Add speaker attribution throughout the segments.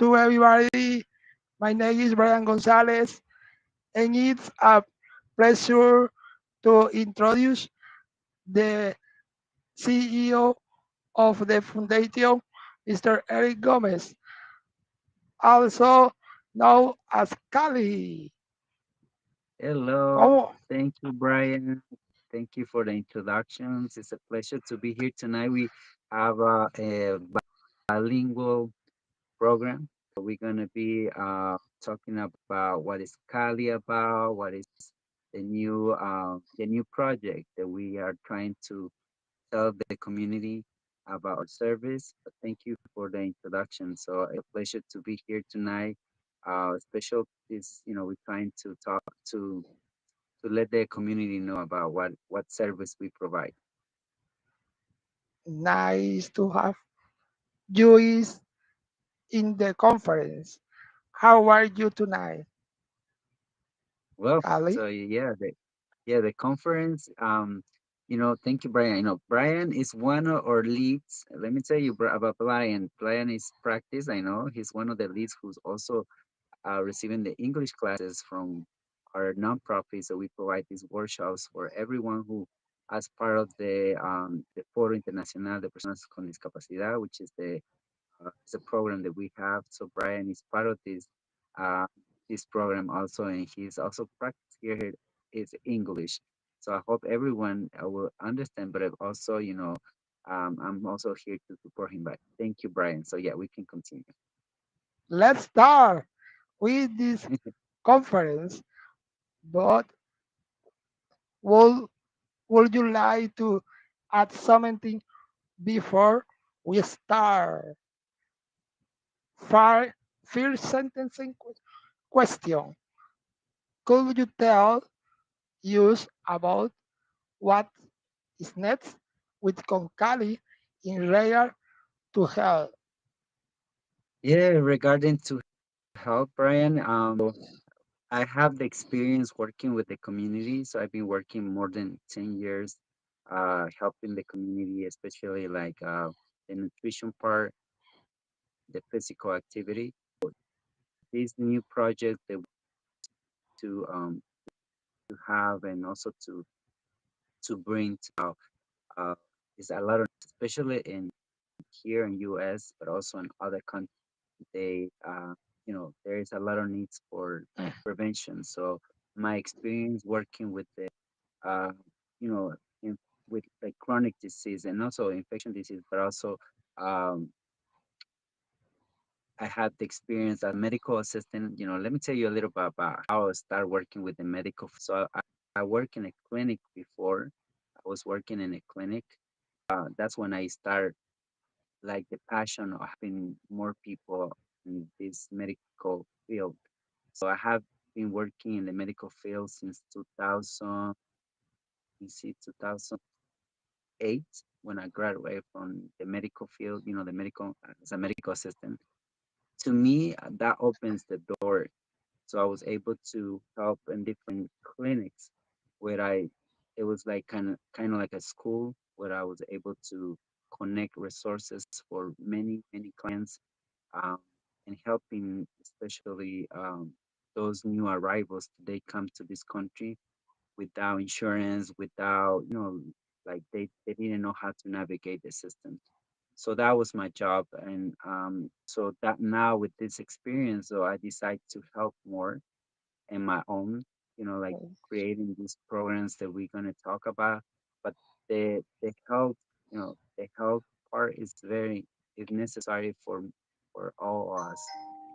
Speaker 1: to everybody. My name is Brian Gonzalez, and it's a pleasure to introduce the CEO of the foundation, Mr. Eric Gomez, also known as Cali.
Speaker 2: Hello,
Speaker 1: ¿Cómo?
Speaker 2: thank you, Brian. Thank you for the introductions. It's a pleasure to be here tonight. We have a bilingual program. So we're going to be talking about what is Cali about, what is the new project that we are trying to tell the community about our service. But thank you for the introduction. So it's a pleasure to be here tonight. Special is, we're trying to talk to let the community know about what service we provide.
Speaker 1: Nice to have you is in the conference. How are you tonight,
Speaker 2: Well,
Speaker 1: Cali?
Speaker 2: so yeah, the conference. Thank you, Brian. Brian is one of our leads. Let me tell you about Brian. Brian is practice. I know he's one of the leads who's also receiving the English classes from our nonprofit. So we provide these workshops for everyone who, as part of the Foro Internacional de Personas con Discapacidad, which is the program that we have. So Brian is part of uh, this program also, and he's also practice here is English. So I hope everyone will understand. But I've also, I'm also here to support him. But thank you, Brian. So yeah, we can continue.
Speaker 1: Let's start with this conference, but would, would you like to add something before we start? Far, first sentencing question. Could you tell us about what is next with Concaly in regard to health?
Speaker 2: Yeah, regarding to help, Brian, I have the experience working with the community. So I've been working more than 10 years, helping the community, especially like the nutrition part, the physical activity. This new project that to have and also to bring to uh, is a lot of, especially in here in US, but also in other countries. They, there is a lot of needs for prevention. So my experience working with uh, you know, with like chronic disease and also infection disease, but also um, I had the experience as a medical assistant. Let me tell you a little bit about how I started working with the medical. So I work in a clinic before. I was working in a clinic. That's when I started like the passion of having more people in this medical field. So I have been working in the medical field since 2000, you see, 2008 when I graduated from the medical field, the medical as a medical assistant. To me, that opens the door. So I was able to help in different clinics where it was like kind of like a school where I was able to connect resources for many, many clients, um, and helping especially those new arrivals. They come to this country without insurance, without, like they didn't know how to navigate the system. So that was my job. And so that now with this experience, so I decide to help more in my own, like creating these programs that we're going to talk about. But the health, the health part is necessary for all of us.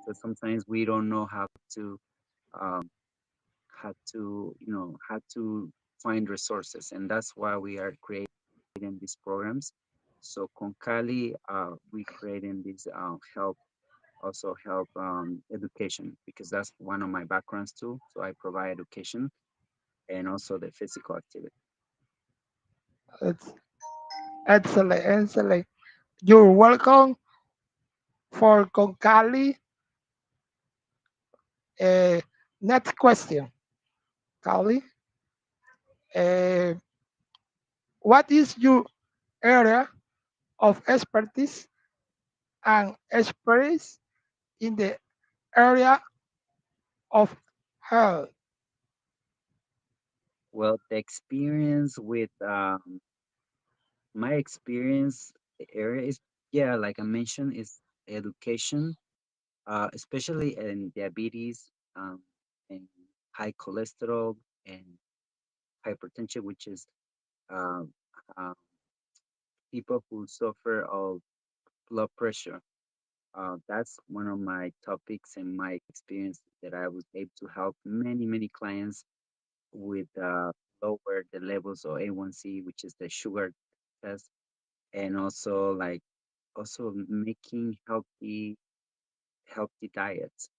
Speaker 2: So sometimes we don't know to um, how to find resources, and that's why we are creating these programs. So Concali, we creating this help education because that's one of my backgrounds too. So I provide education and also the physical activity.
Speaker 1: It's excellent, excellent. You're welcome for Concali. Uh, Next question, Cali. Uh, what is your area of expertise and experience in the area of health.
Speaker 2: Well, the experience with my experience area is, yeah, like I mentioned, is education, especially in diabetes, and high cholesterol and hypertension, which is um, uh, people who suffer of blood pressure. That's one of my topics and my experience that I was able to help many clients with lower the levels of A1C, which is the sugar test, and also like also making healthy diets.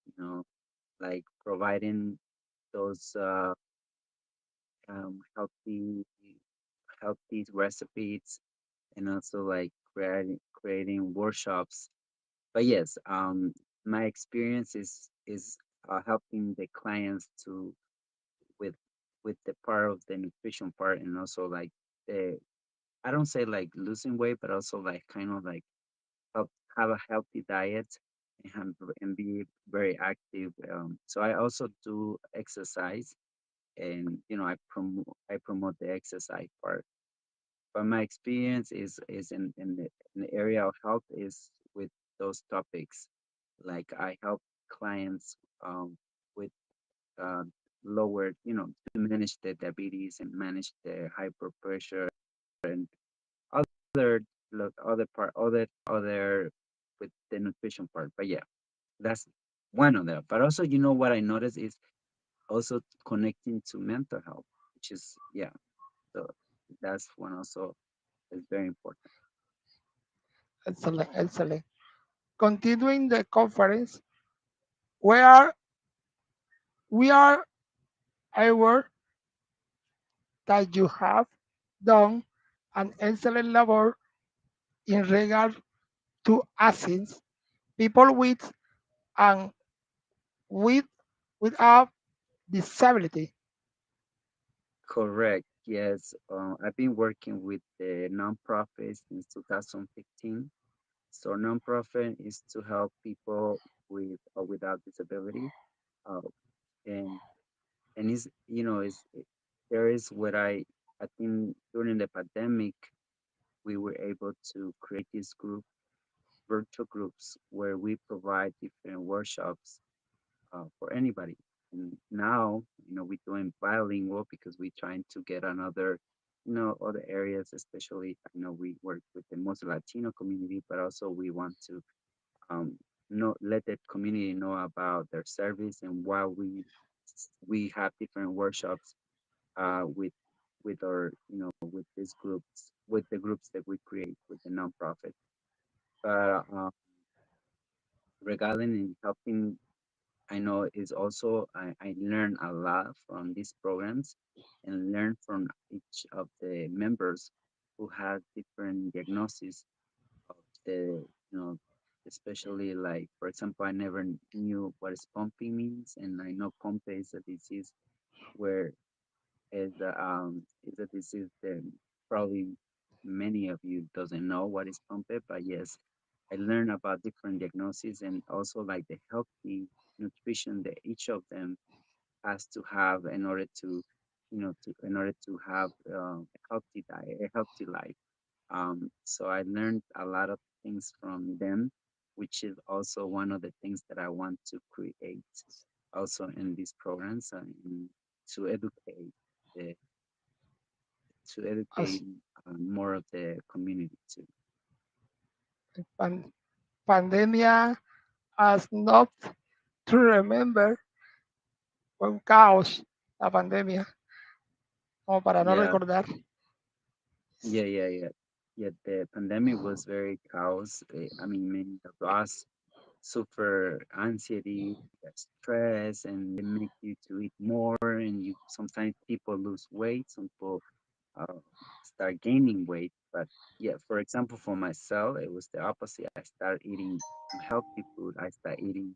Speaker 2: Like providing those healthy recipes, and also like creating workshops. But yes, my experience is helping the clients to with with the part of the nutrition part, and also like the I don't say like losing weight, but also like kind of like help have a healthy diet and be very active. So I also do exercise, and I promote the exercise part. But my experience is in the area of health is with those topics. Like I help clients with uh, lower, to manage the diabetes and manage the hyper pressure and other other with the nutrition part. But yeah, that's one of them. But also, what I noticed is also connecting to mental health, which is, yeah. So that's one also is very important.
Speaker 1: Excellent, excellent. Continuing the conference, where we are aware that you have done an excellent labor in regard to assist people with and with without disability.
Speaker 2: Correct. Yes. I've been working with the nonprofit since 2015. So nonprofit is to help people with or without disability. Uh, and is there is what I think during the pandemic we were able to create this group virtual groups where we provide different workshops for anybody. And now, we're doing bilingual because we're trying to get another, other areas, especially, we work with the Muslim Latino community, but also we want to um, let that community know about their service and why we have different workshops with our, with these groups, with the groups that we create with the nonprofit. But regarding and helping, I know is also I learn a lot from these programs and learn from each of the members who have different diagnoses of the, especially like, for example, I never knew what is pumping means, and I know pompe is a disease where is a disease that probably many of you doesn't know what is pompe, but yes, I learned about different diagnoses and also like the healthy nutrition that each of them has to have in order to, in order to have a healthy diet, a healthy life. So I learned a lot of things from them, which is also one of the things that I want to create also in these programs, to educate the, to educate
Speaker 1: As
Speaker 2: more of the community too.
Speaker 1: pan- pandemia as not to remember fue un caos la pandemia, como para no
Speaker 2: Yeah,
Speaker 1: recordar.
Speaker 2: yeah. Yeah, the pandemic was very chaos. I mean, many of us suffer anxiety, stress, and they make you to eat more. And you sometimes people lose weight, some people uh, start gaining weight. But yeah, for example, for myself, it was the opposite. I started eating healthy food. I started eating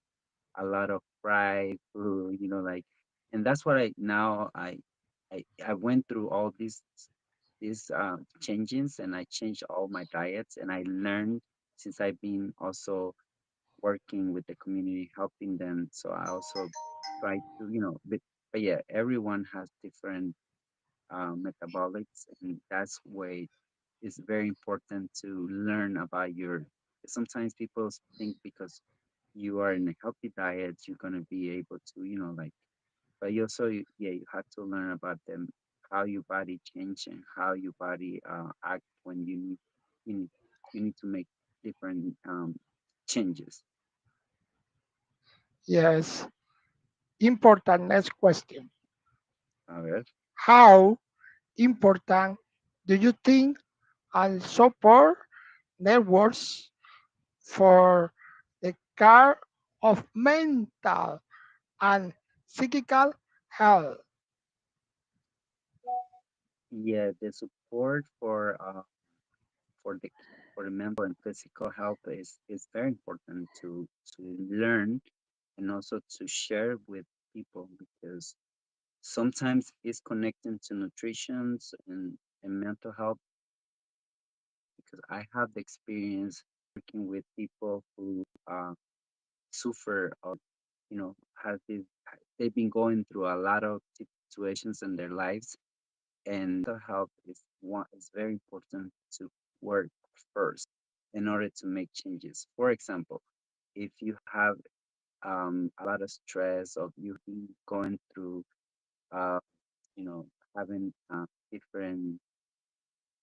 Speaker 2: a lot of fried food, like, and that's what I went through all these changes, and I changed all my diets, and I learned since I've been also working with the community, helping them. So I also try to, but yeah, everyone has different metabolics, and that's why it's very important to learn about your. Sometimes people think because you are in a healthy diet, you're gonna be able to, like, but you also, yeah, you have to learn about them, how your body change and how your body act when you need, you need to make different changes.
Speaker 1: Yes. Important next question.
Speaker 2: All right.
Speaker 1: How important do you think are support networks for the care of mental and psychical health?
Speaker 2: Yeah, the support for the for the mental and physical health is very important to learn and also to share with people because sometimes it's connecting to nutrition and mental health because I have the experience working with people who suffer or have this, they've been going through a lot of situations in their lives, and mental health is very important to work first in order to make changes. For example, if you have a lot of stress or you've been going through uh, having different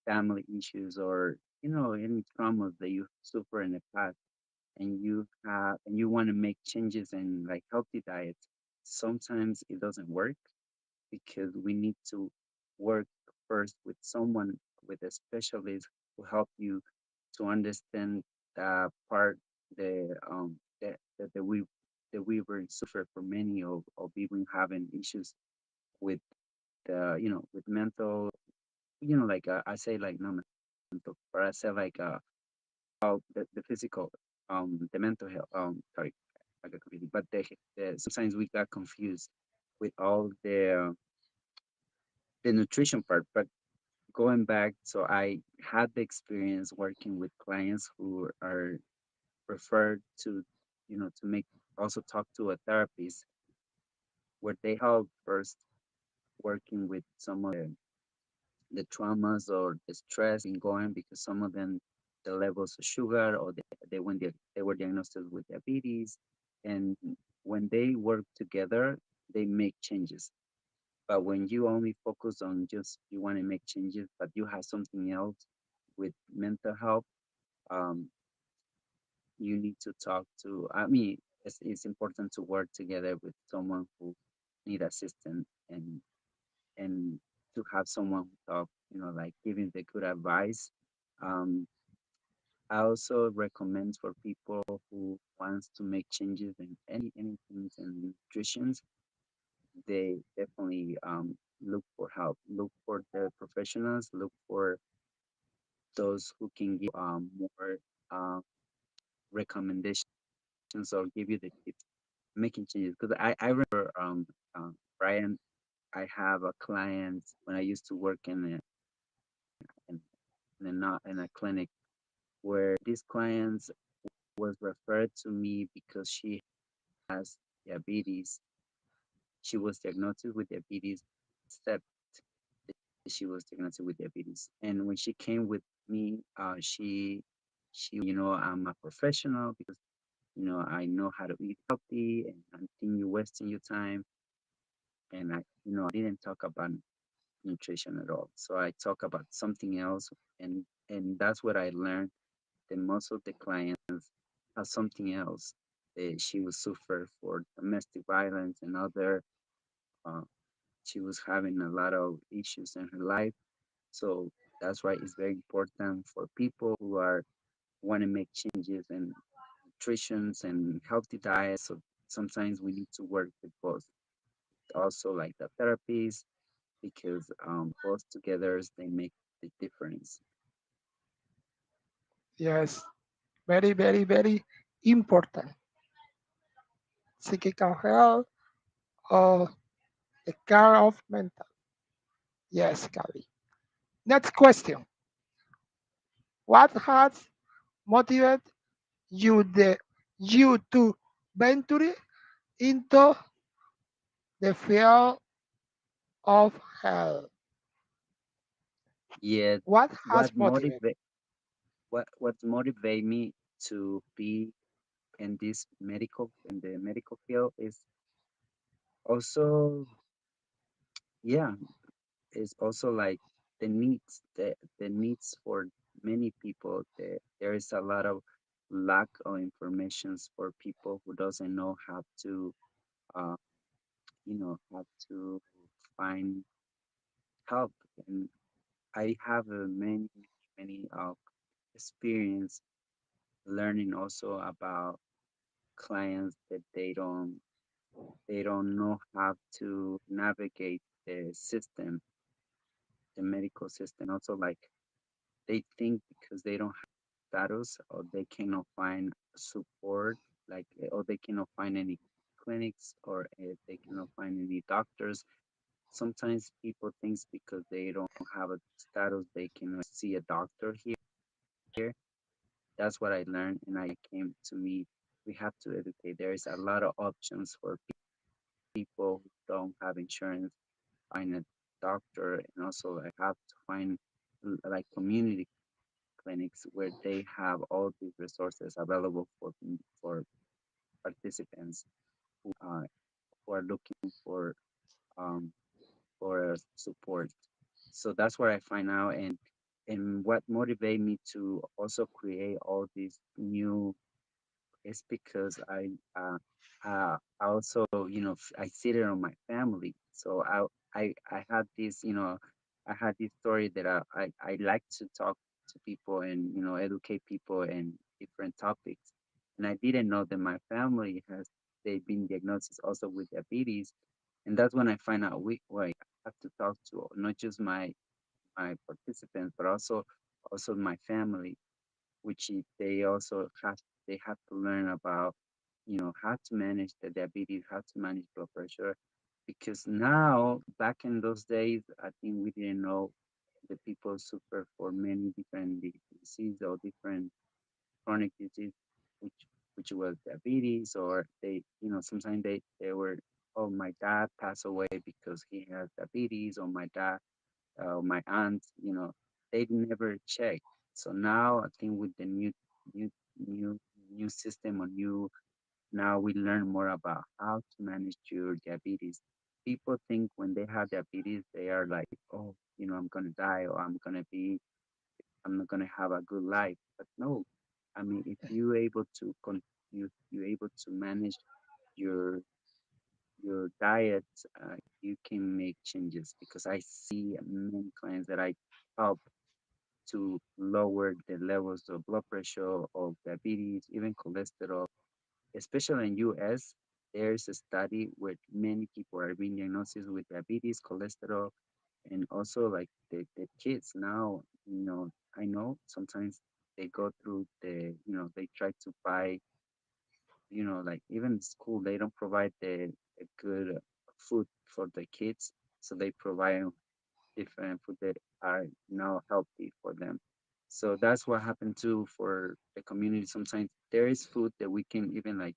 Speaker 2: family issues or any traumas that you suffer in the past, and you want to make changes in like healthy diets, sometimes it doesn't work because we need to work first with someone, with a specialist who help you to understand the part that we were suffer for many of even having issues with with mental, like I say like not mental, but I say like the physical, the mental health, sorry, I got confused, but the sometimes we got confused with all the nutrition part. But going back, so I had the experience working with clients who are referred to make also talk to a therapist where they help first working with some of the traumas or the stress in going because some of them the levels of sugar or they were diagnosed with diabetes, and when they work together they make changes. But when you only focus on just you want to make changes but you have something else with mental health, um, you need to talk to, I mean, it's important to work together with someone who need assistance and to have someone who talk, like giving the good advice. um, I also recommend for people who wants to make changes in anything in nutrition, they definitely look for help, look for the professionals, look for those who can give more uh, recommendations or give you the tips making changes. Because I remember, Brian, I have a client when I used to work in, in a clinic where this client was referred to me because she has diabetes. She was diagnosed with diabetes, except she was diagnosed with diabetes. And when she came with me, she I'm a professional because I know how to eat healthy, and I think you're wasting your time. And I didn't talk about nutrition at all. So I talk about something else, and that's what I learned. That most of the clients have something else. She was suffer for domestic violence and other. Uh, she was having a lot of issues in her life. So that's why it's very important for people who are want to make changes in nutritions and healthy diets. So sometimes we need to work with both. Also, like the therapies, because both together they make the difference.
Speaker 1: Yes, very, very, very important. Psychical health or the care of mental. Yes, Gabby. Next question. What has motivated you you to venture into the field of health?
Speaker 2: Yeah,
Speaker 1: What has
Speaker 2: what
Speaker 1: motivated?
Speaker 2: motivate what motivate me to be in this in the medical field is also, yeah, is also like the needs for many people. There is a lot of lack of informations for people who doesn't know how to uh, how to find help. And I have a many experience learning also about clients that they don't know how to navigate the system, the medical system. Also, like they think because they don't have status or they cannot find support, like or they cannot find any clinics or they cannot find any doctors. Sometimes people think because they don't have a status, they cannot see a doctor here. That's what I learned, and I came to me. We have to educate. There is a lot of options for people who don't have insurance, find a doctor, and also like have to find like community clinics where they have all these resources available for participants uh, who are looking um, for support. So that's what I find out, and what motivated me to also create all these new. It's because I also, I see it on my family. So I had this, I had this story that I like to talk to people and, educate people in different topics. And I didn't know that my family they've been diagnosed also with diabetes. And that's when I find out I have to talk to not just my participants, but also my family, which they have to learn about, how to manage the diabetes, how to manage blood pressure. Because now, back in those days, I think we didn't know the people suffer for many different diseases or different chronic disease, which which was diabetes, or sometimes they were, oh, my dad passed away because he has diabetes, or my dad my aunt, they never check. So now I think with the new, new, new system or now we learn more about how to manage your diabetes. People think when they have diabetes, they are like, oh, I'm gonna die or I'm not gonna have a good life. But no, I mean, if you're able to you're able to manage your your diet, you can make changes because I see many clients that I help to lower the levels of blood pressure, of diabetes, even cholesterol. Especially in US, there's a study where many people are being diagnosed with diabetes, cholesterol, and also like the kids now, I know sometimes they go through they try to buy, like even school, they don't provide the good food for the kids. So they provide different food that are now healthy for them. So that's what happened too for the community. Sometimes there is food that we can even like,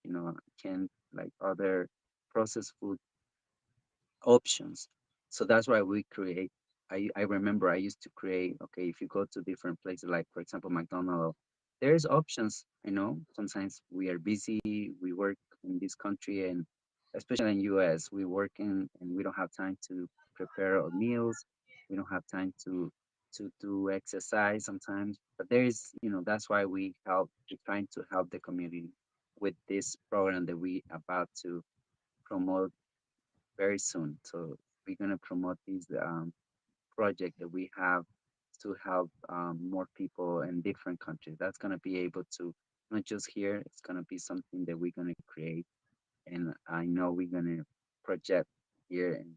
Speaker 2: can like other processed food options. So that's why we create. I remember I used to create, okay, if you go to different places, like for example, McDonald's, there's options. Sometimes we are busy, we work in this country and especially in US, we work in and we don't have time to prepare our meals. We don't have time to do exercise sometimes. But there is, that's why we're trying to help the community with this program that we about to promote very soon. So we're going to promote this project that we have to help more people in different countries. That's going to be able to not just here. It's going to be something that we're going to create, and I know we're going to project here, and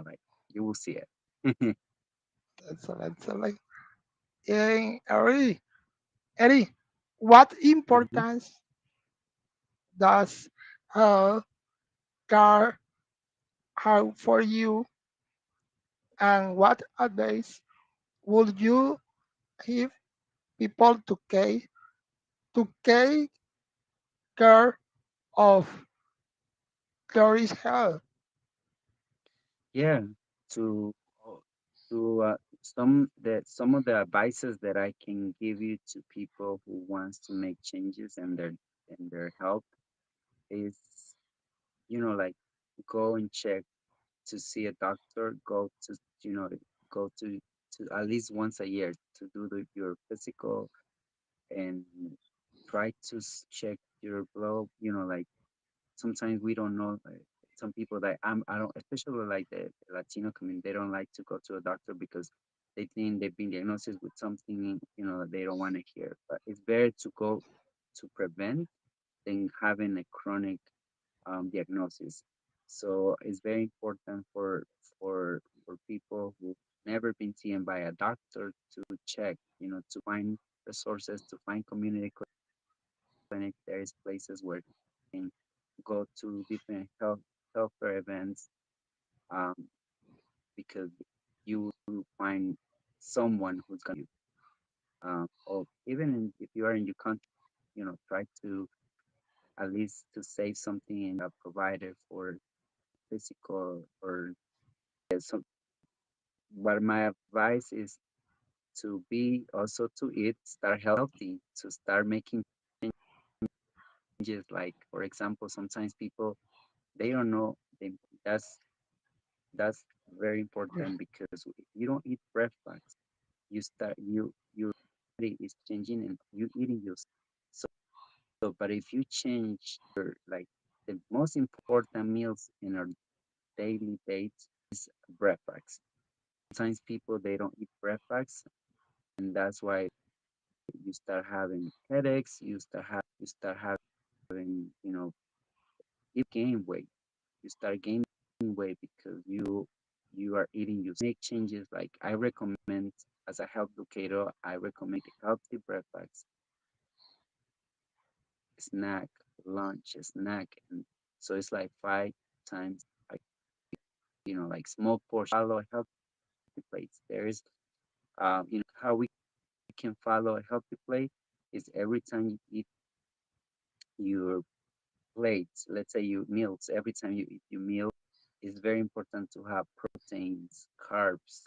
Speaker 2: like you will see it.
Speaker 1: Excellent, excellent. And Eddie, what
Speaker 2: Mhm.
Speaker 1: importance does a car have for you, and what advice would you give people to care care of Doris Health.
Speaker 2: Yeah, to uh, some of the advices that I can give you to people who wants to make changes in their health is, like, go and check to see a doctor. Go to, you know go to at least once a year to do your physical, and try to check your blood. Like, sometimes we don't know. Some people that I don't, especially like the Latino community, they don't like to go to a doctor because they think they've been diagnosed with something, that they don't want to hear. But it's better to go to prevent than having a chronic diagnosis. So it's very important for people who never been seen by a doctor to check, to find resources, to find community clinic. There is places where you can go to different healthcare events, um, because you will find someone who's gonna, or even if you are in your country, try to at least to save something in a provider for physical or some. But my advice is to be also to eat, start healthy, to start making changes. Like, for example, sometimes people, they don't know they, that's that's very important, because if you don't eat breakfast, your body is changing and you eating your. So but if you change your, like, the most important meals in our daily dates is breakfast. Sometimes people, they don't eat breakfast, and that's why you start having headaches, you start having, you gain weight. You start gaining weight because you are eating, you make changes. Like, I recommend, as a health educator, I recommend a healthy breakfast, snack, lunch, snack, and so it's like 5 times, like, like small portion. Follow a healthy plate. There is, how we can follow a healthy plate is every time you eat your plates, let's say you meals, every time you eat your meal, it's very important to have proteins, carbs,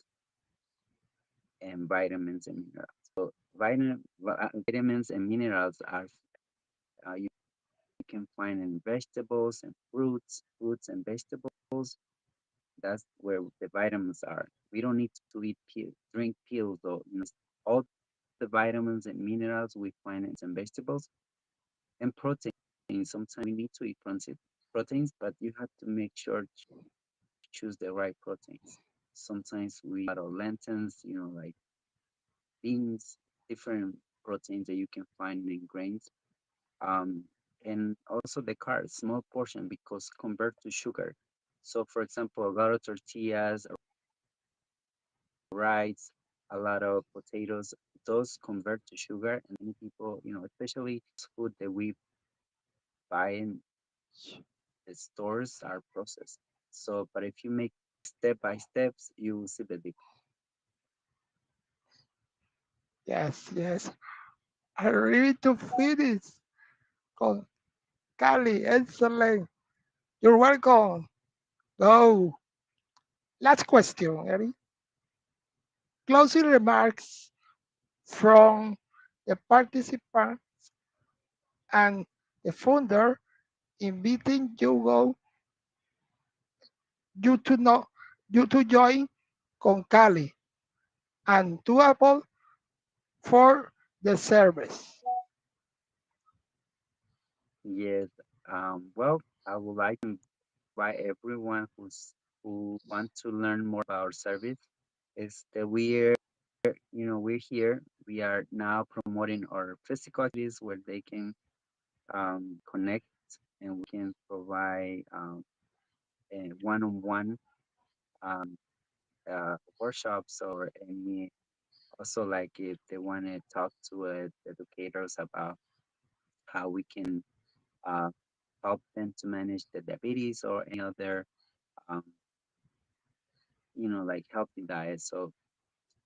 Speaker 2: and vitamins and minerals. So vitamins and minerals are, you can find in vegetables and fruits and vegetables. That's where the vitamins are. We don't need to drink pills, though. All the vitamins and minerals we find in vegetables and proteins. Sometimes we need to eat proteins, but you have to make sure to choose the right proteins. Sometimes we add lentils, like beans, different proteins that you can find in grains. Um, and also the carbs, small portion, because convert to sugar. So, for example, a lot of tortillas, rice, a lot of potatoes, those convert to sugar, and many people, especially food that we buy in the stores, are processed. So, but if you make step by steps, you will see the difference.
Speaker 1: Yes, yes. I ready to finish. Concaly, excellent. You're welcome. Go. Last question, Eddie. Closing remarks from the participant and the founder inviting you to know you to join Concaly and to Apple for the service.
Speaker 2: Yes. Well, I would like to invite everyone who want to learn more about our service. Is that we're here. We are now promoting our physical activities where they can connect, and we can provide a one-on-one workshops, or any, also, like, if they want to talk to educators about how we can uh, help them to manage the diabetes or any other, um, like, healthy diet. So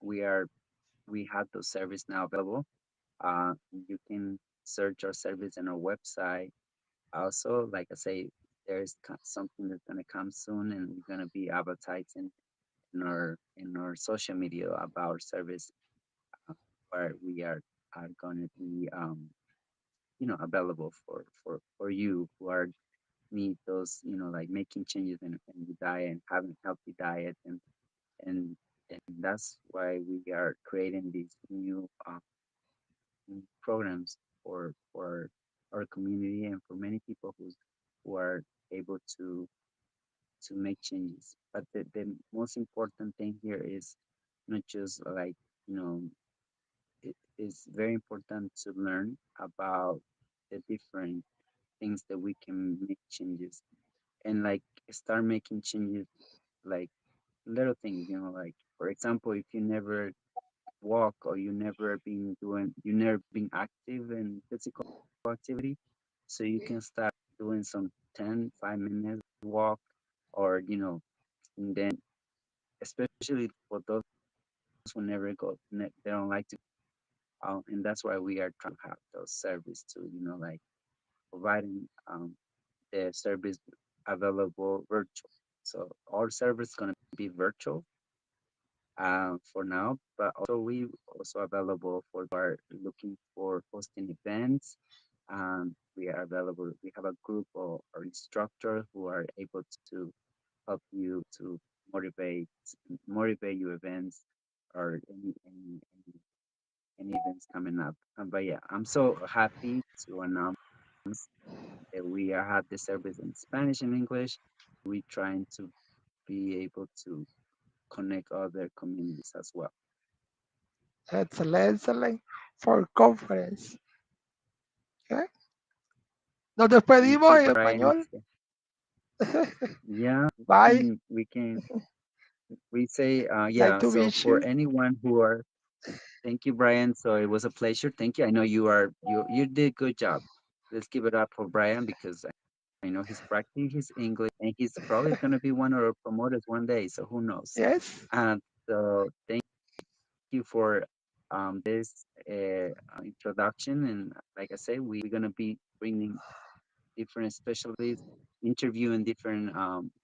Speaker 2: we are we have those service now available. You can search our service on our website. Also, like I say, there's something that's gonna come soon, and we're gonna be advertising in our social media about our service, uh, where we are gonna be available for you who are need those, like making changes in the diet and having healthy diet, and and that's why we are creating these new programs for our community and for many people who are able to make changes. But the most important thing here is not just like, you know, it is very important to learn about the different things that we can make changes, and like start making changes, like little things, like for example, if you never walk, or you never been active in physical activity, so you can start doing some 5 minutes walk, or and then especially for those who never go, they don't like to, and that's why we are trying to have those service to, like providing the service available virtual. So our service gonna be virtual for now, but also we also available for are looking for hosting events. We are available. We have a group of our instructors who are able to help you to motivate motivate your events, or any events coming up. But yeah, I'm so happy to announce that we have the service in Spanish and English. We trying to be able to connect other communities as well.
Speaker 1: Excellent, excellent for conference. Okay. Nos
Speaker 2: Thank
Speaker 1: despedimos
Speaker 2: you,
Speaker 1: en
Speaker 2: Brian.
Speaker 1: español.
Speaker 2: Yeah,
Speaker 1: Bye.
Speaker 2: we say
Speaker 1: Nice
Speaker 2: yeah.
Speaker 1: to
Speaker 2: So
Speaker 1: meet
Speaker 2: for
Speaker 1: you.
Speaker 2: anyone who are, thank you, Brian. So it was a pleasure. Thank you. I know you did a good job. Let's give it up for Brian, because I know he's practicing his English, and he's probably gonna be one of our promoters one day. So who knows?
Speaker 1: Yes.
Speaker 2: So thank you for this introduction. And like I say, we're gonna be bringing different specialists, interviewing different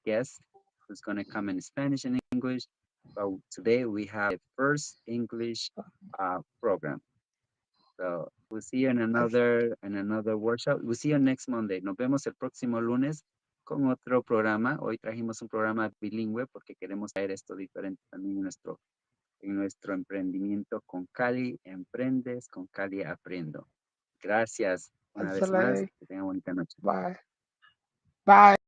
Speaker 2: guests who's going to come in Spanish and English. But today we have the first English program. So we'll see you in another workshop. We'll see you next Monday. Nos vemos el próximo lunes con otro programa. Hoy trajimos un programa bilingüe porque queremos traer esto diferente también en nuestro emprendimiento con Cali Emprendes, con Cali Aprendo. Gracias una vez más.
Speaker 1: Excellent.
Speaker 2: Que tengan bonita noche.
Speaker 1: Bye. Bye.